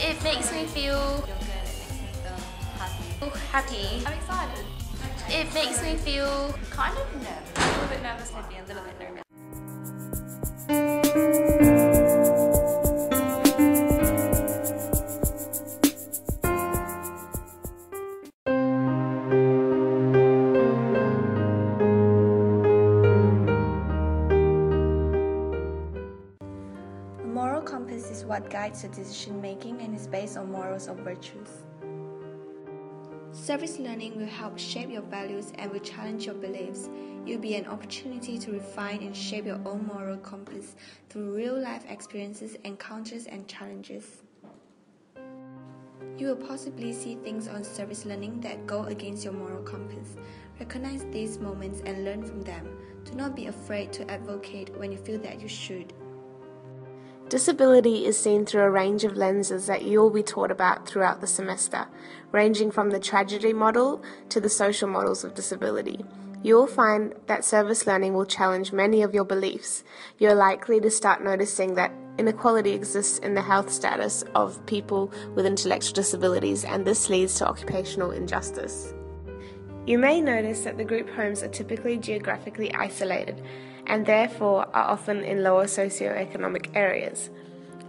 It makes me feel happy. I'm excited. It makes me feel Kind of nervous. A little bit nervous, maybe a little bit nervous. A moral compass is what guides your decision making and is based on morals or virtues. Service learning will help shape your values and will challenge your beliefs. It will be an opportunity to refine and shape your own moral compass through real-life experiences, encounters, and challenges. You will possibly see things on service learning that go against your moral compass. Recognize these moments and learn from them. Do not be afraid to advocate when you feel that you should. Disability is seen through a range of lenses that you will be taught about throughout the semester, ranging from the tragedy model to the social models of disability. You will find that service learning will challenge many of your beliefs. You are likely to start noticing that inequality exists in the health status of people with intellectual disabilities, and this leads to occupational injustice. You may notice that the group homes are typically geographically isolated and therefore are often in lower socioeconomic areas.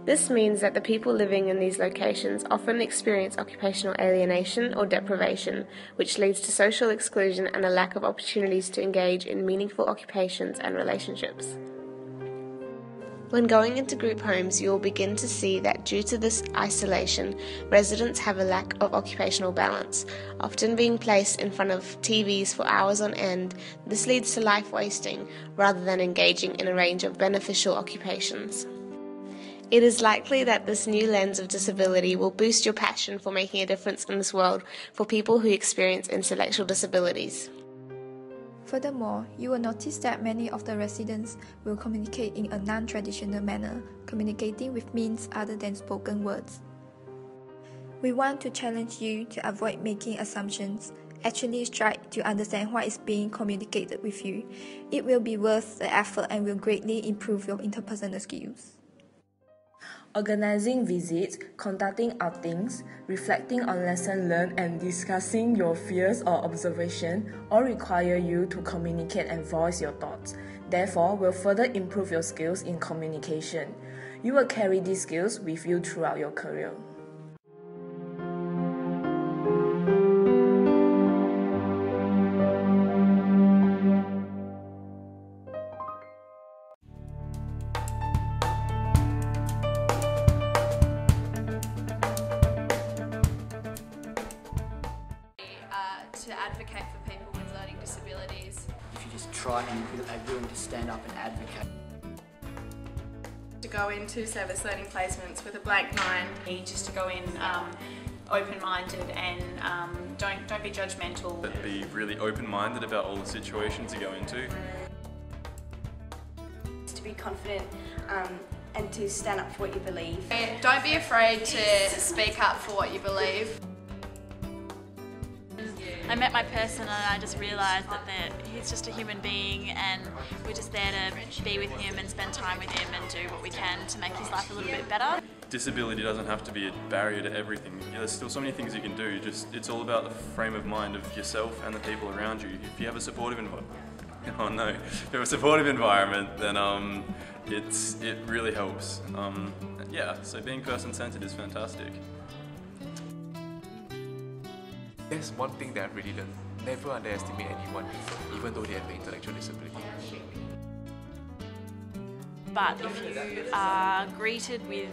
This means that the people living in these locations often experience occupational alienation or deprivation, which leads to social exclusion and a lack of opportunities to engage in meaningful occupations and relationships. When going into group homes, you will begin to see that due to this isolation, residents have a lack of occupational balance, often being placed in front of TVs for hours on end. This leads to life wasting rather than engaging in a range of beneficial occupations. It is likely that this new lens of disability will boost your passion for making a difference in this world for people who experience intellectual disabilities. Furthermore, you will notice that many of the residents will communicate in a non-traditional manner, communicating with means other than spoken words. We want to challenge you to avoid making assumptions. Actually try to understand what is being communicated with you. It will be worth the effort and will greatly improve your interpersonal skills. Organizing visits, conducting outings, reflecting on lessons learned and discussing your fears or observation all require you to communicate and voice your thoughts. Therefore, will further improve your skills in communication. You will carry these skills with you throughout your career. To advocate for people with learning disabilities. If you just try and are willing to stand up and advocate. To go into service learning placements with a blank mind. Just to go in open-minded and don't be judgmental. But be really open-minded about all the situations you go into. To be confident and to stand up for what you believe. Don't be afraid to speak up for what you believe. I met my person and I just realised that he's just a human being and we're just there to be with him and spend time with him and do what we can to make his life a little bit better. Disability doesn't have to be a barrier to everything. There's still so many things you can do. It's all about the frame of mind of yourself and the people around you. If you have a supportive environment, if you have a supportive environment, then it really helps. Yeah, so being person-centered is fantastic. That's one thing that I've really learned. Never underestimate anyone, even though they have an intellectual disability. But if you are greeted with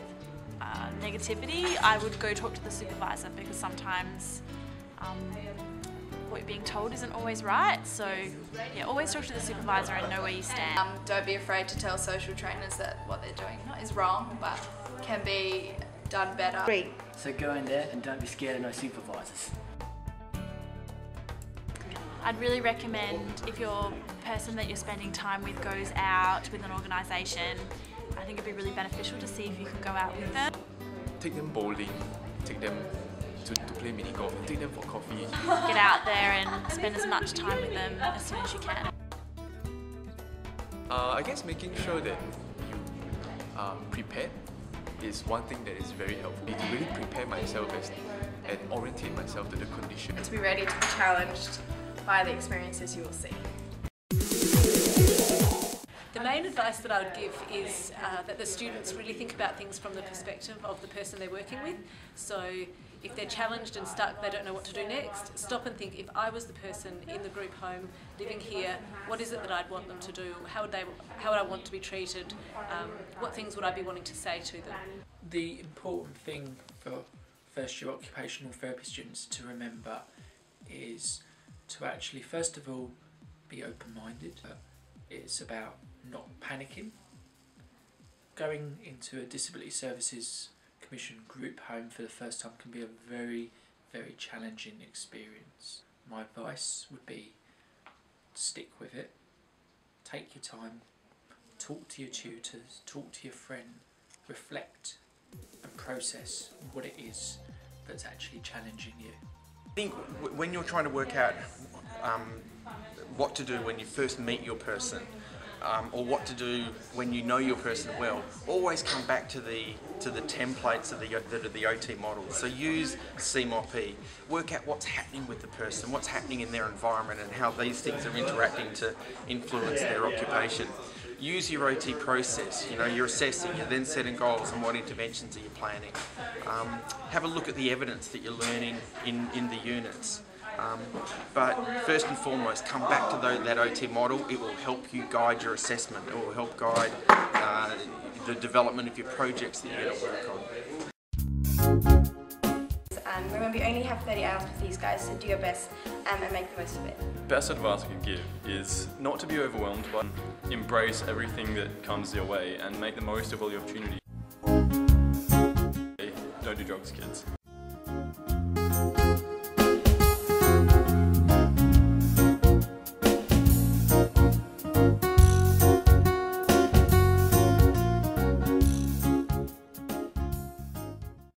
negativity, I would go talk to the supervisor because sometimes what you're being told isn't always right. So yeah, always talk to the supervisor and know where you stand. Don't be afraid to tell social trainers that what they're doing is wrong, but can be done better. Great. So go in there and don't be scared of no supervisors. I'd really recommend if your person that you're spending time with goes out with an organisation, I think it'd be really beneficial to see if you can go out with them. Take them bowling, take them to play mini golf, and take them for coffee. Get out there and spend as much time with them as soon as you can. I guess making sure that you are prepared is one thing that is very helpful. To really prepare myself and orientate myself to the condition. To be ready to be challenged by the experiences you will see. The main advice that I would give is that the students really think about things from the perspective of the person they're working with. So if they're challenged and stuck, they don't know what to do next, stop and think, if I was the person in the group home living here, what is it that I'd want them to do? How would I want to be treated? What things would I be wanting to say to them? The important thing for first year occupational therapy students to remember is to actually, first of all, be open-minded. It's about not panicking. Going into a Disability Services Commission group home for the first time can be a very, very challenging experience. My advice would be stick with it, take your time, talk to your tutors, talk to your friend, reflect and process what it is that's actually challenging you. I think when you're trying to work out what to do when you first meet your person, or what to do when you know your person well, always come back to the templates that are the OT models. So use CMOP, work out what's happening with the person, what's happening in their environment and how these things are interacting to influence their occupation. Use your OT process, you're assessing, you're then setting goals and what interventions are you planning. Have a look at the evidence that you're learning in the units. But first and foremost, come back to that OT model. It will help you guide your assessment. It will help guide the development of your projects that you're going to work on. Remember, you only have 30 hours with these guys, so do your best and make the most of it. Best advice I could give is not to be overwhelmed, but embrace everything that comes your way and make the most of all the opportunities. Don't do drugs, kids.